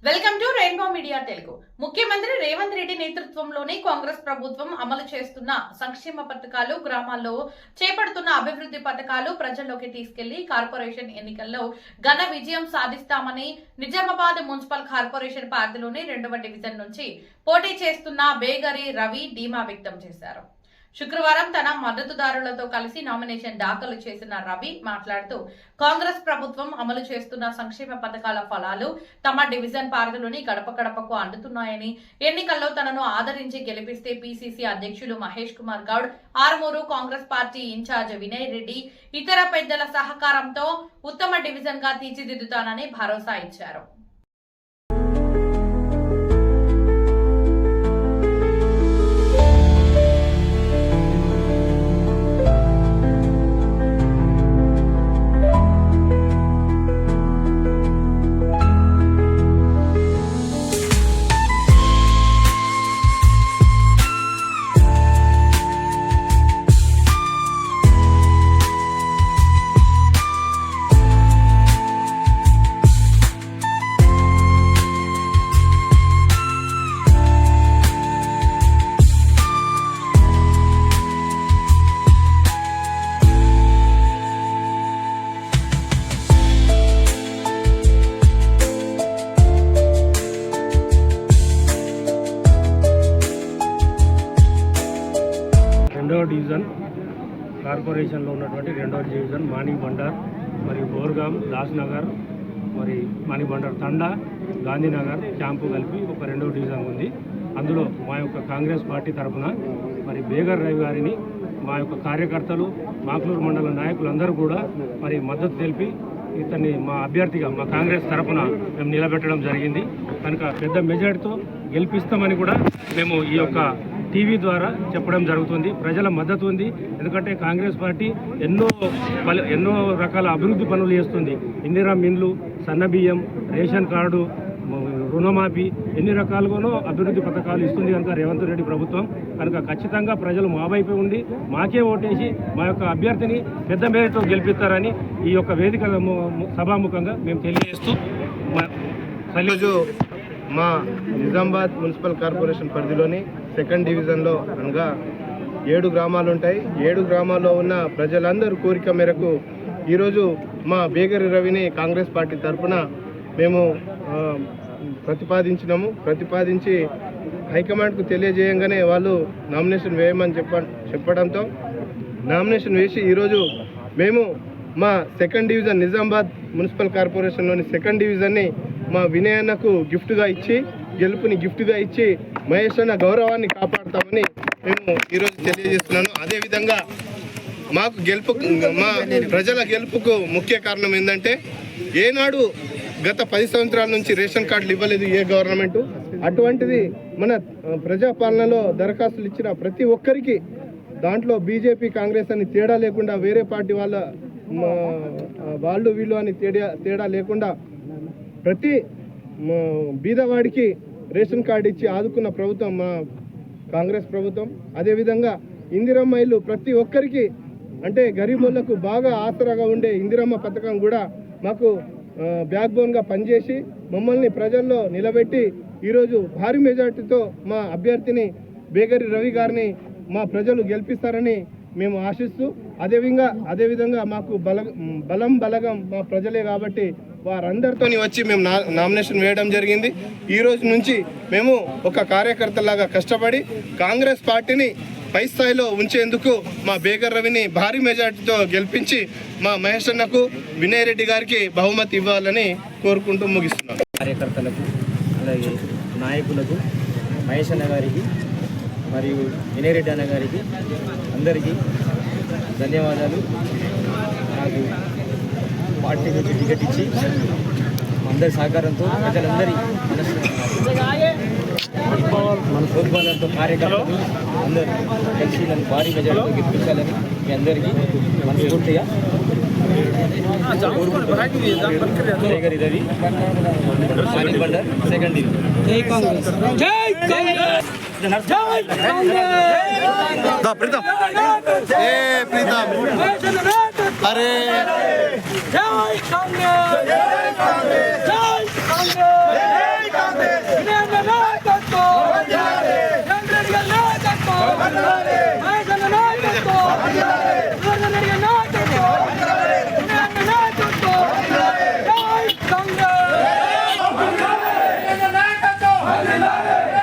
Welcome to rainbow media Telugu. ముఖ్యమంత్రి రేవంత్ రెడ్డి నేతృత్వంలోని కాంగ్రెస్ ప్రభుత్వం అమలు చేస్తున్న సంక్షేమ పథకాలు, గ్రామాల్లో చేపడుతున్న అభివృద్ధి పథకాలు ప్రజల్లోకి తీసుకెళ్లి కార్పొరేషన్ ఎన్నికల్లో ఘన విజయం సాధిస్తామని నిజామాబాద్ మున్సిపల్ కార్పొరేషన్ పరిధిలోని 2వ డివిజన్ నుంచి పోటీ చేస్తున్న బేగరి రవి ధీమా వ్యక్తం చేశారు. శుక్రవారం తన మద్దతుదారులతో కలిసి నామినేషన్ దాఖలు చేసిన రవి మాట్లాడుతూ కాంగ్రెస్ ప్రభుత్వం అమలు చేస్తున్న సంక్షేమ పథకాల ఫలాలు తమ డివిజన్ పరిధిలోని గడప గడపకు అందుతున్నాయని, ఎన్నికల్లో తనను ఆదరించి గెలిపిస్తే పిసిసి అధ్యక్షులు మహేష్ కుమార్ గౌడ్, ఆర్మూరు కాంగ్రెస్ పార్టీ ఇన్ఛార్జ్ వినయ్ రెడ్డి, ఇతర పెద్దల సహకారంతో ఉత్తమ డివిజన్ గా తీర్చిదిద్దుతానని భరోసా ఇచ్చారు. రెండవ డివిజన్ కార్పొరేషన్లో ఉన్నటువంటి 2వ డివిజన్ మాణిక్ బండార్ మరియు బోర్గాం, దాస్ నగర్, మరి మాణిక్ బండార్ తండా, గాంధీనగర్ క్యాంపు కలిపి ఒక 2వ డివిజన్ ఉంది. అందులో మా యొక్క కాంగ్రెస్ పార్టీ తరఫున మరి బేగర్ రవి గారిని మా యొక్క కార్యకర్తలు, మాక్లూరు మండల నాయకులందరూ కూడా మరి మద్దతు తెలిపి ఇతన్ని మా అభ్యర్థిగా మా కాంగ్రెస్ తరఫున మేము నిలబెట్టడం జరిగింది. కనుక పెద్ద మెజార్టీతో గెలిపిస్తామని కూడా మేము ఈ యొక్క టీవీ ద్వారా చెప్పడం జరుగుతుంది. ప్రజల మద్దతు ఉంది. ఎందుకంటే కాంగ్రెస్ పార్టీ ఎన్నో రకాల అభివృద్ధి పనులు చేస్తుంది. ఇందిరా మిన్లు, సన్నబియ్యం, రేషన్ కార్డు, రుణమాఫీ, ఎన్ని రకాలుగానో అభివృద్ధి పథకాలు ఇస్తుంది కనుక రేవంత్ రెడ్డి ప్రభుత్వం. కనుక ఖచ్చితంగా ప్రజలు మా వైపే ఉండి మాకే ఓటేసి మా యొక్క అభ్యర్థిని పెద్ద మేరతో గెలిపిస్తారని ఈ యొక్క వేదిక సభాముఖంగా మేము తెలియజేస్తూ ఈరోజు మా నిజామాబాద్ మున్సిపల్ కార్పొరేషన్ పరిధిలోని 2వ డివిజన్లో అనగా 7 గ్రామాలు ఉంటాయి. 7 గ్రామాల్లో ఉన్న ప్రజలందరూ కోరిక మేరకు ఈరోజు మా బేగరి రవిని కాంగ్రెస్ పార్టీ తరఫున మేము ప్రతిపాదించి హైకమాండ్కు తెలియజేయంగానే వాళ్ళు నామినేషన్ వేయమని చెప్పడంతో నామినేషన్ వేసి ఈరోజు మేము మా 2వ డివిజన్ నిజామాబాద్ మున్సిపల్ కార్పొరేషన్లోని 2వ డివిజన్ని మా వినయ్ అన్నకు గిఫ్ట్గా ఇచ్చి, గెలుపుని గిఫ్ట్గా ఇచ్చి మహేష్ అన్న గౌరవాన్ని కాపాడుతామని మేము ఈరోజు తెలియజేస్తున్నాను. అదేవిధంగా మాకు మా ప్రజల గెలుపుకు ముఖ్య కారణం ఏంటంటే ఏనాడు గత 10 సంవత్సరాల నుంచి రేషన్ కార్డులు ఇవ్వలేదు ఏ గవర్నమెంటు. అటువంటిది మన ప్రజాపాలనలో దరఖాస్తులు ఇచ్చిన ప్రతి ఒక్కరికి దాంట్లో బీజేపీ, కాంగ్రెస్ అని తేడా లేకుండా, వేరే పార్టీ వాళ్ళు వీళ్ళు అని తేడా లేకుండా ప్రతి బీదవాడికి రేషన్ కార్డు ఇచ్చి ఆదుకున్న ప్రభుత్వం మా కాంగ్రెస్ ప్రభుత్వం. అదేవిధంగా ఇందిరమ్మ ఇల్లు ప్రతి ఒక్కరికి, అంటే గరీబులకు బాగా ఆసరాగా ఉండే ఇందిరమ్మ పథకం కూడా మాకు బ్యాక్ బోన్గా పనిచేసి మమ్మల్ని ప్రజల్లో నిలబెట్టి ఈరోజు భారీ మెజార్టీతో మా అభ్యర్థిని బేగరి రవి గారిని మా ప్రజలు గెలిపిస్తారని మేము ఆశిస్తూ, అదేవిధంగా మాకు బలగం మా ప్రజలే కాబట్టి వారందరితో వచ్చి మేము నామినేషన్ వేయడం జరిగింది. ఈ రోజు నుంచి మేము ఒక కార్యకర్తలాగా కష్టపడి కాంగ్రెస్ పార్టీని పై స్థాయిలో ఉంచేందుకు మా బేగర్ రవిని భారీ మెజార్టీతో గెలిపించి మా మహేష్ అన్నకు, వినయ్ రెడ్డి గారికి బహుమతి ఇవ్వాలని కోరుకుంటూ ముగిస్తున్నాం. కార్యకర్తలకు, అలాగే నాయకులకు, మహేష్ అన్న గారికి మరియు వినయ్ రెడ్డి అన్న గారికి అందరికీ ధన్యవాదాలు. నాకు పార్టీ నుంచి టికెట్ ఇచ్చి అందరి సహకారంతో, ప్రజలందరి మన ప్రోత్సాహంతో కార్యకర్తలు అందరూ కలిసి నన్ను భారీ మెజార్టీతో గెలిపించాలని మీ అందరికీ మనస్ఫూర్తిగా బేగరి రవి, మాణిక్ బండార్, 2వ డివిజన్. प्रीतम अरे जय कांग्रेस जय कांग्रेस जय कांग्रेस వర్ధిల్లాలి